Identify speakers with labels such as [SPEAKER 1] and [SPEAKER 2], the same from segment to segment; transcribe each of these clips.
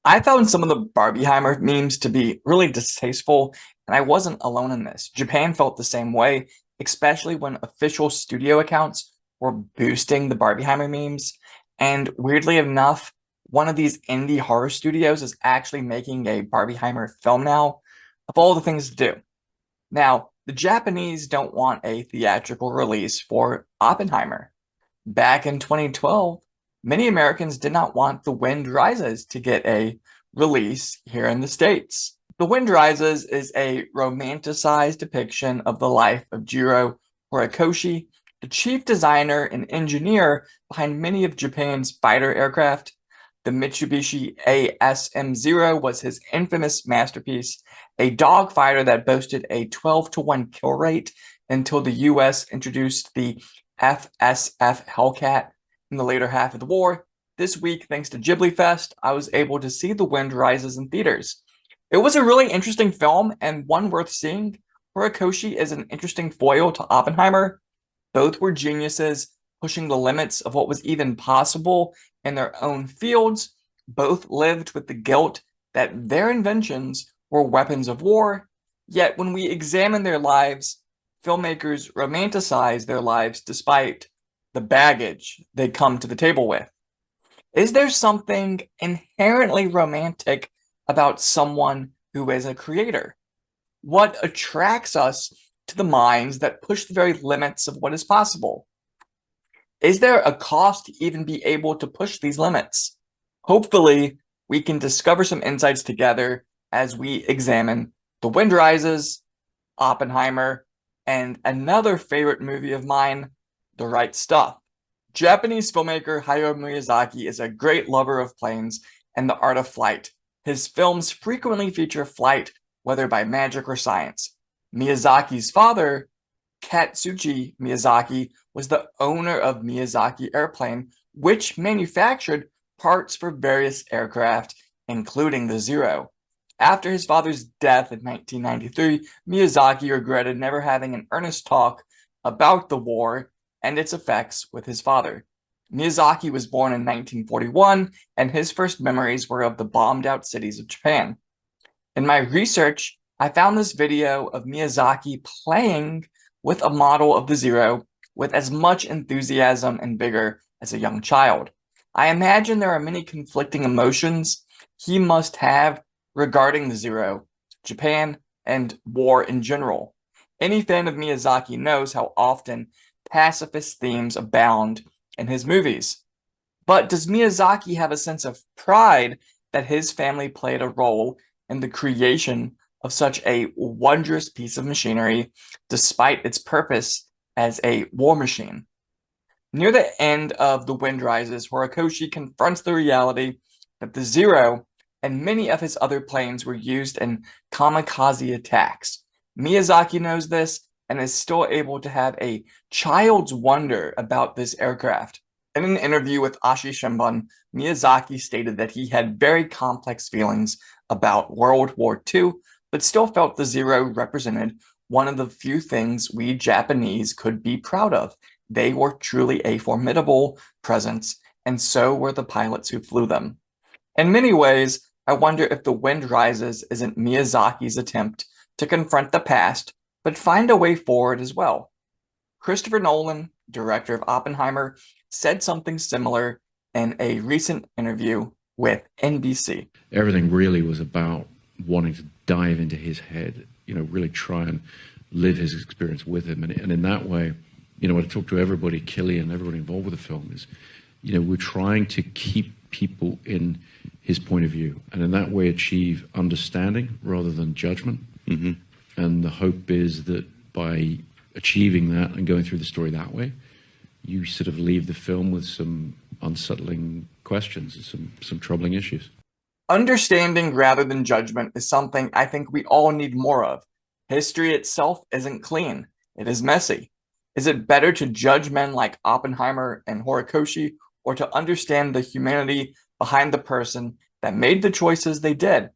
[SPEAKER 1] I found some of the Barbieheimer memes to be really distasteful, and I wasn't alone in this. Japan felt the same way, especially when official studio accounts were boosting the Barbieheimer memes. And weirdly enough, one of these indie horror studios is actually making a Barbieheimer film now, of all the things to do. Now, the Japanese don't want a theatrical release for Oppenheimer. Back in 2012, many Americans did not want The Wind Rises to get a release here in the States. The Wind Rises is a romanticized depiction of the life of Jiro Horikoshi, the chief designer and engineer behind many of Japan's fighter aircraft. The Mitsubishi ASM-0 was his infamous masterpiece, a dogfighter that boasted a 12-to-1 kill rate until the US introduced the FSF Hellcat in the later half of the war. This week, thanks to Ghibli Fest, I was able to see The Wind Rises in theaters. It was a really interesting film and one worth seeing. Horikoshi is an interesting foil to Oppenheimer. Both were geniuses, pushing the limits of what was even possible in their own fields. Both lived with the guilt that their inventions were weapons of war. Yet when we examine their lives, filmmakers romanticize their lives despite the baggage they come to the table with. Is there something inherently romantic about someone who is a creator? What attracts us to the minds that push the very limits of what is possible? Is there a cost to even be able to push these limits? Hopefully, we can discover some insights together as we examine The Wind Rises, Oppenheimer, and another favorite movie of mine, The Right Stuff. Japanese filmmaker Hayao Miyazaki is a great lover of planes and the art of flight. His films frequently feature flight, whether by magic or science. Miyazaki's father, Katsuchi Miyazaki, was the owner of Miyazaki Airplane, which manufactured parts for various aircraft, including the Zero. After his father's death in 1993, Miyazaki regretted never having an earnest talk about the war and its effects with his father. Miyazaki was born in 1941, and his first memories were of the bombed-out cities of Japan. In my research, I found this video of Miyazaki playing with a model of the Zero with as much enthusiasm and vigor as a young child. I imagine there are many conflicting emotions he must have regarding the Zero, Japan, and war in general. Any fan of Miyazaki knows how often pacifist themes abound in his movies. But does Miyazaki have a sense of pride that his family played a role in the creation of such a wondrous piece of machinery, despite its purpose as a war machine? Near the end of The Wind Rises, Horikoshi confronts the reality that the Zero and many of his other planes were used in kamikaze attacks. Miyazaki knows this and is still able to have a child's wonder about this aircraft. In an interview with Asahi Shimbun, Miyazaki stated that he had very complex feelings about World War II, but still felt the Zero represented one of the few things we Japanese could be proud of. They were truly a formidable presence, and so were the pilots who flew them. In many ways, I wonder if The Wind Rises isn't Miyazaki's attempt to confront the past, but find a way forward as well. Christopher Nolan, director of Oppenheimer, said something similar in a recent interview with NBC.
[SPEAKER 2] Everything really was about wanting to dive into his head, really try and live his experience with him. And in that way, when I talk to everybody, Killian, everybody involved with the film is, we're trying to keep people in his point of view, and in that way achieve understanding rather than judgment.
[SPEAKER 3] Mm-hmm.
[SPEAKER 2] And the hope is that by achieving that and going through the story that way, you sort of leave the film with some unsettling questions and some troubling issues.
[SPEAKER 1] Understanding rather than judgment is something I think we all need more of. History itself isn't clean. It is messy. Is it better to judge men like Oppenheimer and Horikoshi, or to understand the humanity behind the person that made the choices they did?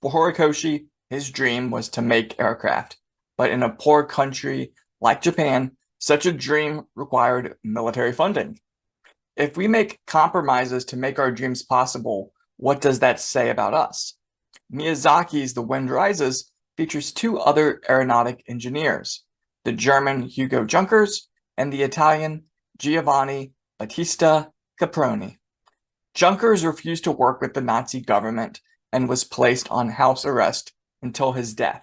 [SPEAKER 1] For Horikoshi, his dream was to make aircraft, but in a poor country like Japan, such a dream required military funding. If we make compromises to make our dreams possible, What does that say about us? Miyazaki's The Wind Rises features two other aeronautic engineers, the German Hugo Junkers and the Italian Giovanni Battista Caproni. Junkers refused to work with the Nazi government and was placed on house arrest until his death.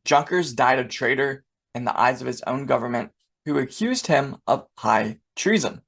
[SPEAKER 1] Junkers died a traitor in the eyes of his own government, who accused him of high treason.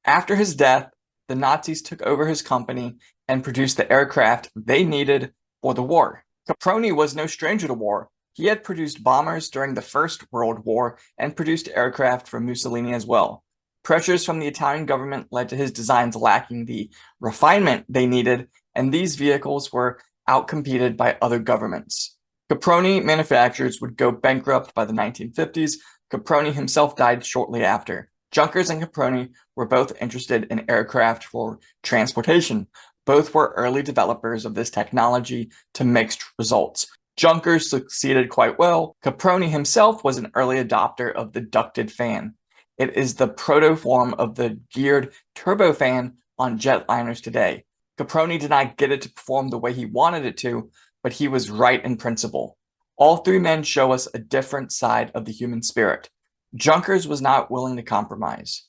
[SPEAKER 1] After his death, the Nazis took over his company and produced the aircraft they needed for the war. Caproni was no stranger to war. He had produced bombers during the First World War and produced aircraft for Mussolini as well. Pressures from the Italian government led to his designs lacking the refinement they needed, and these vehicles were outcompeted by other governments. Caproni manufacturers would go bankrupt by the 1950s. Caproni himself died shortly after. Junkers and Caproni were both interested in aircraft for transportation. Both were early developers of this technology to mixed results. Junkers succeeded quite well. Caproni himself was an early adopter of the ducted fan. It is the proto-form of the geared turbofan on jetliners today. Caproni did not get it to perform the way he wanted it to, but he was right in principle. All three men show us a different side of the human spirit. Junkers was not willing to compromise.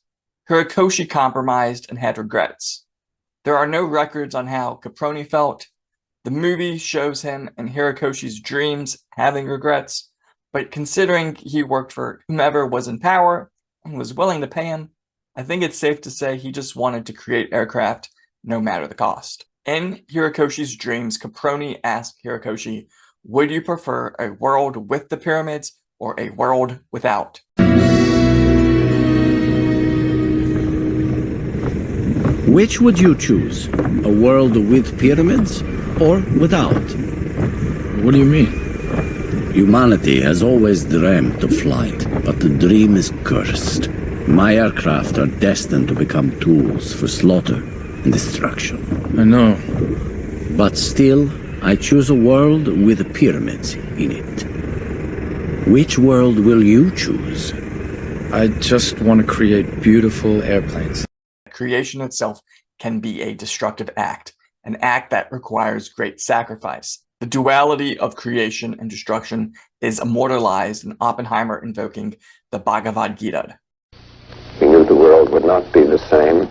[SPEAKER 1] Horikoshi compromised and had regrets. There are no records on how Caproni felt. The movie shows him in Horikoshi's dreams having regrets, but considering he worked for whomever was in power and was willing to pay him, I think it's safe to say he just wanted to create aircraft no matter the cost. In Horikoshi's dreams, Caproni asked Horikoshi, "Would you prefer a world with the pyramids or a world without?"
[SPEAKER 3] Which would you choose? A world with pyramids or without?
[SPEAKER 2] What do you mean?
[SPEAKER 3] Humanity has always dreamt of flight, but the dream is cursed. My aircraft are destined to become tools for slaughter and destruction.
[SPEAKER 2] I know.
[SPEAKER 3] But still, I choose a world with pyramids in it. Which world will you choose?
[SPEAKER 4] I just want to create beautiful airplanes.
[SPEAKER 1] Creation itself can be a destructive act, an act that requires great sacrifice. The duality of creation and destruction is immortalized in Oppenheimer invoking the Bhagavad Gita.
[SPEAKER 5] We knew the world would not be the same.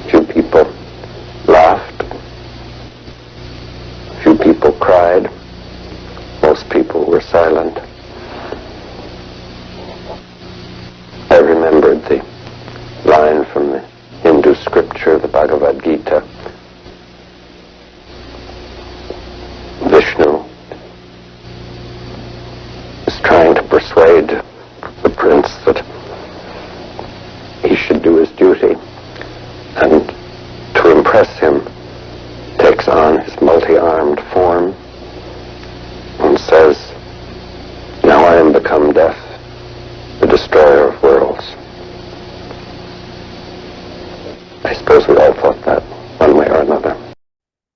[SPEAKER 5] Few people laughed. Few people cried. Most people were silent. I remembered the line from the Hindu scripture, the Bhagavad Gita. Vishnu is trying to persuade the prince that he should do his duty, and to impress him takes on his multi-armed form and says, "Now I am become death, the destroyer of worlds." I suppose we all thought that one way or another.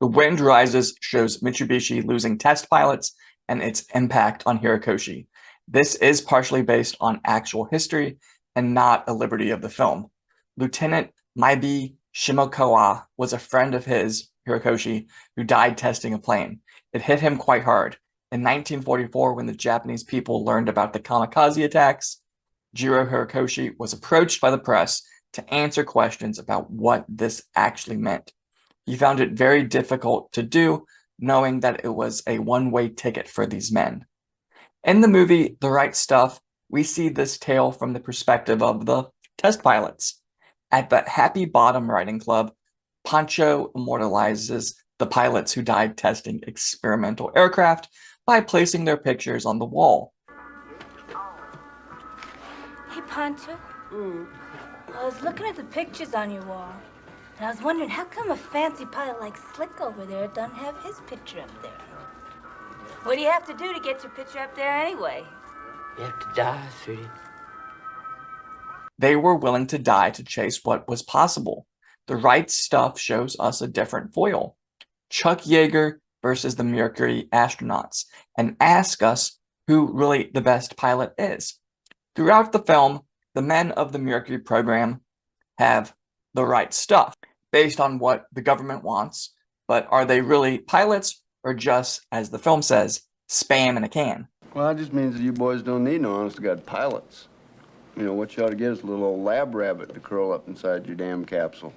[SPEAKER 1] The Wind Rises shows Mitsubishi losing test pilots and its impact on Horikoshi. This is partially based on actual history and not a liberty of the film. Lieutenant Maibi Shimokawa was a friend of his, Horikoshi, who died testing a plane. It hit him quite hard. In 1944, when the Japanese people learned about the Kamikaze attacks, Jiro Horikoshi was approached by the press to answer questions about what this actually meant. He found it very difficult to do, knowing that it was a one-way ticket for these men. In the movie The Right Stuff, we see this tale from the perspective of the test pilots. At the Happy Bottom Riding Club, Pancho immortalizes the pilots who died testing experimental aircraft by placing their pictures on the wall.
[SPEAKER 6] Hey, Pancho. I was looking at the pictures on your wall, and I was wondering how come a fancy pilot like Slick over there doesn't have his picture up there? What do you have to do to get your picture up there anyway?
[SPEAKER 7] You have to die, sweetie.
[SPEAKER 1] They were willing to die to chase what was possible. The Right Stuff shows us a different foil. Chuck Yeager versus the Mercury astronauts, and ask us who really the best pilot is. Throughout the film, the men of the Mercury program have the right stuff. based on what the government wants, but are they really pilots or just, as the film says, spam in a can?
[SPEAKER 8] Well, that just means that you boys don't need no honest-to-God pilots. You know, what you ought to get is a little old lab rabbit to curl up inside your damn capsule.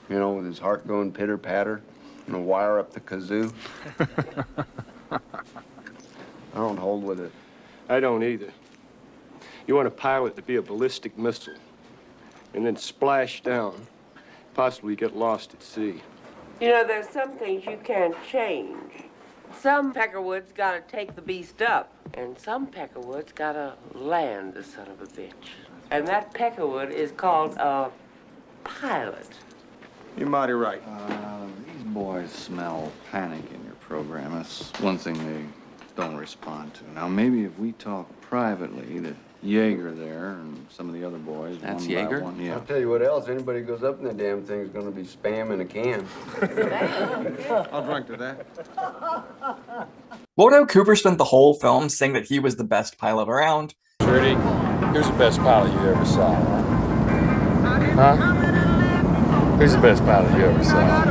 [SPEAKER 8] You know, with his heart going pitter-patter and a wire up the kazoo. I don't hold with it.
[SPEAKER 9] I don't either. You want a pilot to be a ballistic missile and then splash down, possibly get lost at sea.
[SPEAKER 7] You know, there's some things you can't change. Some peckerwood's gotta take the beast up, and some peckerwood's gotta land the son of a bitch. And that peckerwood is called a pilot.
[SPEAKER 8] You're mighty right.
[SPEAKER 10] These boys smell panic in your program. That's one thing they don't respond to. Now, maybe if we talk privately, that Yeager there and some of the other boys.
[SPEAKER 3] That's
[SPEAKER 10] one by
[SPEAKER 3] Yeager?
[SPEAKER 10] one, yeah.
[SPEAKER 8] I'll tell you what else, anybody who goes up in that damn thing is gonna be spam in a can. I'll drink to that.
[SPEAKER 1] Although Cooper spent the whole film saying that he was the best pilot around,
[SPEAKER 9] Trudy, who's the best pilot you ever saw? Huh? Who's the best pilot you ever saw?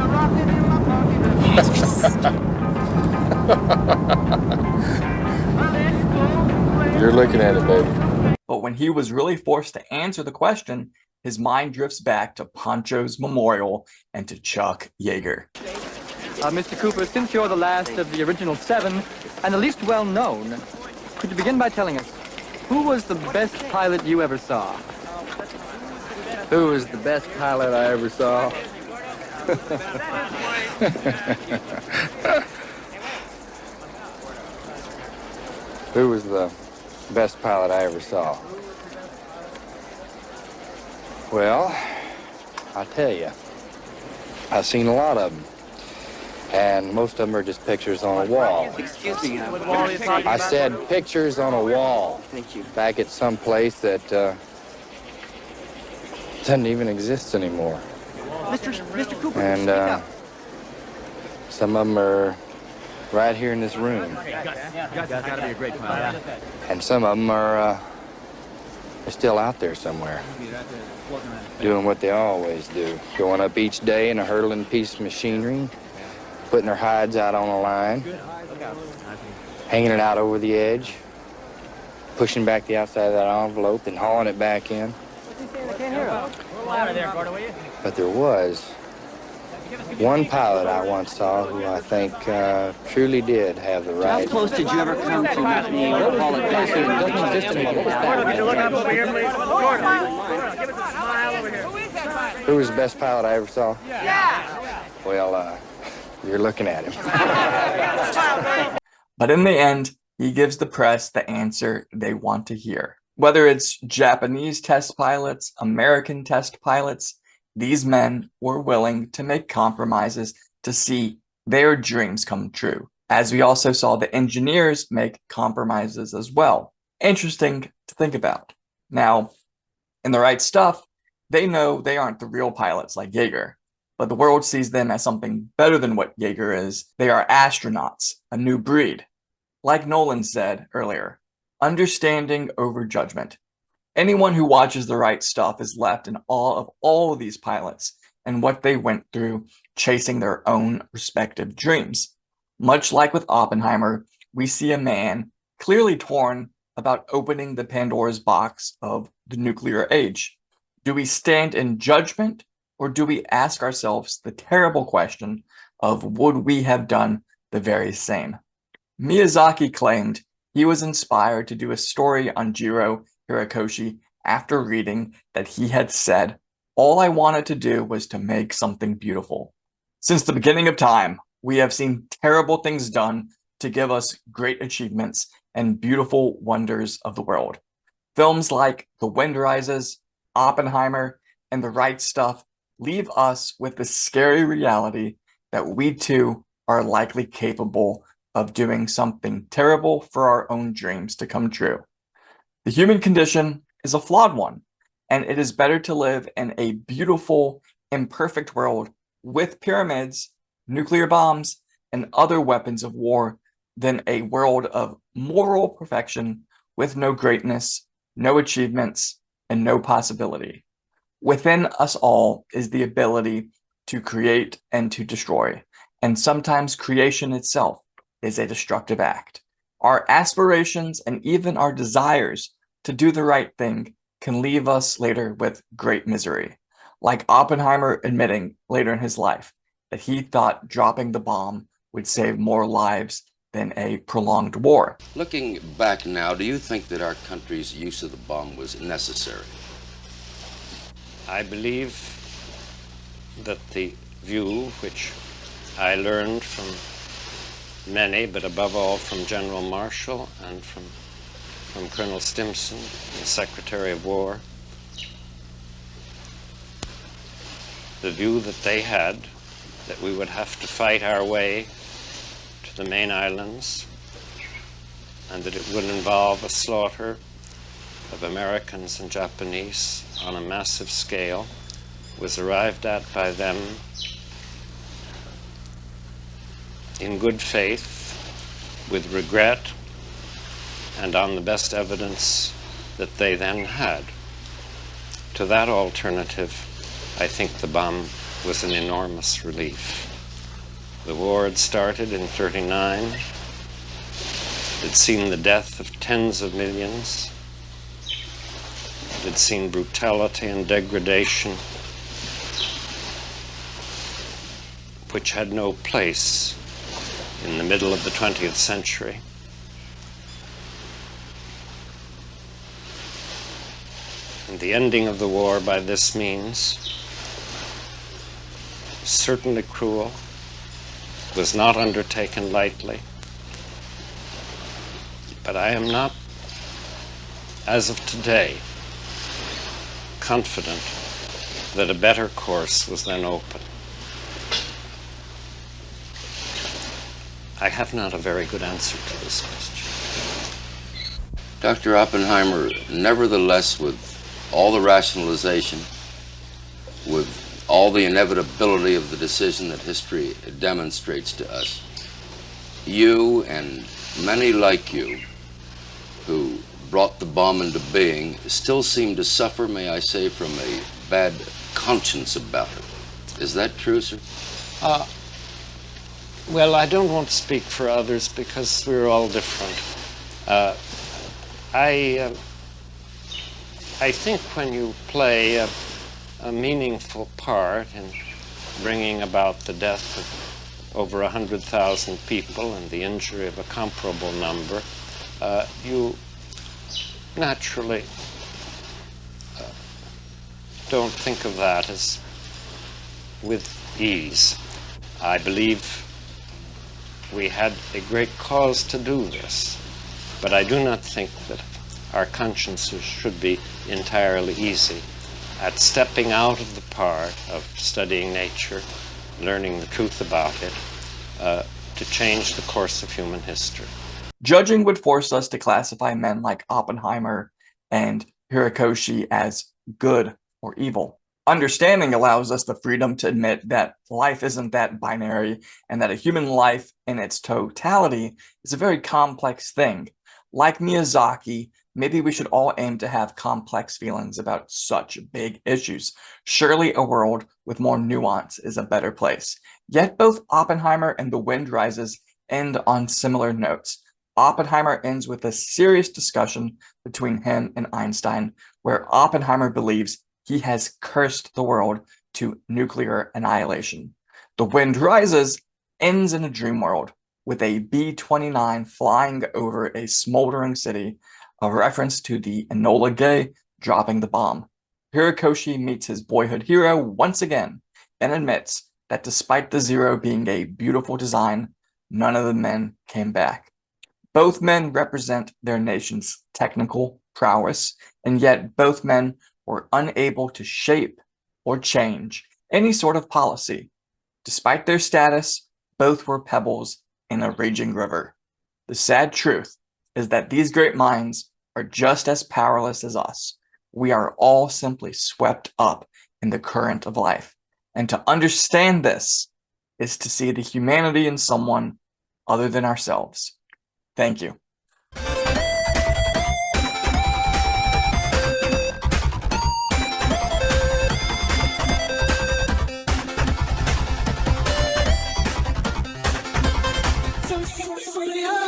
[SPEAKER 9] You're looking at it, baby.
[SPEAKER 1] but when he was really forced to answer the question, his mind drifts back to Pancho's memorial and to Chuck Yeager.
[SPEAKER 11] Mr. Cooper, since you're the last of the original 7 and the least well known, could you begin by telling us who was the best pilot you ever saw?
[SPEAKER 4] Who was the best pilot I ever saw?
[SPEAKER 12] Who was the best pilot I ever saw? Well, I'll tell you. I've seen a lot of them. And most of them are just pictures on a wall.
[SPEAKER 7] Excuse me.
[SPEAKER 12] I said pictures on a wall.
[SPEAKER 7] Thank you.
[SPEAKER 12] Back at some place that doesn't even exist anymore.
[SPEAKER 11] Mr. Cooper,
[SPEAKER 12] And some of them are right here in this room.
[SPEAKER 11] gotta be a great pilot.
[SPEAKER 12] And some of them are they're still out there somewhere, doing what they always do, going up each day in a hurtling piece of machinery, putting their hides out on a line, hanging it out over the edge, pushing back the outside of that envelope and hauling it back in. But there was one pilot I once saw who I think truly did have the right.
[SPEAKER 7] How close did you ever come to not being able to call it back?
[SPEAKER 12] Who was the best pilot I ever saw? Yeah. Well, you're looking at him.
[SPEAKER 1] But in the end, he gives the press the answer they want to hear. Whether it's Japanese test pilots, American test pilots, these men were willing to make compromises to see their dreams come true, as we also saw the engineers make compromises as well. Interesting to think about. Now, in The Right Stuff, they know they aren't the real pilots like Yeager, but the world sees them as something better than what Yeager is. They are astronauts, a new breed. Like Nolan said earlier, understanding over judgment. Anyone who watches The Right Stuff is left in awe of all of these pilots and what they went through chasing their own respective dreams. Much like with Oppenheimer, we see a man clearly torn about opening the Pandora's box of the nuclear age. Do we stand in judgment, or do we ask ourselves the terrible question of would we have done the very same? Miyazaki claimed he was inspired to do a story on Jiro Horikoshi after reading that he had said, "All I wanted to do was to make something beautiful." Since the beginning of time, we have seen terrible things done to give us great achievements and beautiful wonders of the world. Films like The Wind Rises, Oppenheimer, and The Right Stuff leave us with the scary reality that we too are likely capable of doing something terrible for our own dreams to come true. The human condition is a flawed one, and it is better to live in a beautiful, imperfect world with pyramids, nuclear bombs, and other weapons of war than a world of moral perfection with no greatness, no achievements, and no possibility. Within us all is the ability to create and to destroy, and sometimes creation itself is a destructive act. Our aspirations and even our desires to do the right thing can leave us later with great misery, like Oppenheimer admitting later in his life that he thought dropping the bomb would save more lives than a prolonged war.
[SPEAKER 13] Looking back now, do you think that our country's use of the bomb was necessary?
[SPEAKER 14] I believe that the view which I learned from many, but above all from General Marshall and from Colonel Stimson, the Secretary of War, the view that they had that we would have to fight our way to the main islands and that it would involve a slaughter of Americans and Japanese on a massive scale was arrived at by them in good faith, with regret, and on the best evidence that they then had. To that alternative, I think the bomb was an enormous relief. The war had started in '39. It had seen the death of tens of millions. It had seen brutality and degradation which had no place in the middle of the 20th century. And the ending of the war by this means, certainly cruel, was not undertaken lightly. But I am not, as of today, confident that a better course was then open. I have not a very good answer to this question.
[SPEAKER 13] Dr. Oppenheimer, nevertheless, with all the rationalization, with all the inevitability of the decision that history demonstrates to us, you and many like you who brought the bomb into being still seem to suffer, may I say, from a bad conscience about it. Is that true, sir?
[SPEAKER 14] Well, I don't want to speak for others because we're all different. I think when you play a meaningful part in bringing about the death of over 100,000 people and the injury of a comparable number, you naturally don't think of that as with ease. I believe we had a great cause to do this, but I do not think that our consciences should be entirely easy at stepping out of the part of studying nature, learning the truth about it, to change the course of human history.
[SPEAKER 1] Judging would force us to classify men like Oppenheimer and Horikoshi as good or evil. Understanding allows us the freedom to admit that life isn't that binary and that a human life in its totality is a very complex thing. Like Miyazaki, maybe we should all aim to have complex feelings about such big issues. Surely a world with more nuance is a better place. Yet both Oppenheimer and The Wind Rises end on similar notes. Oppenheimer ends with a serious discussion between him and Einstein, where Oppenheimer believes he has cursed the world to nuclear annihilation. The Wind Rises ends in a dream world with a B-29 flying over a smoldering city, a reference to the Enola Gay dropping the bomb. Horikoshi meets his boyhood hero once again and admits that despite the Zero being a beautiful design, none of the men came back. Both men represent their nation's technical prowess, and yet both men were unable to shape or change any sort of policy. Despite their status, both were pebbles in a raging river. The sad truth is that these great minds are just as powerless as us. We are all simply swept up in the current of life. And to understand this is to see the humanity in someone other than ourselves. Thank you.
[SPEAKER 15] for the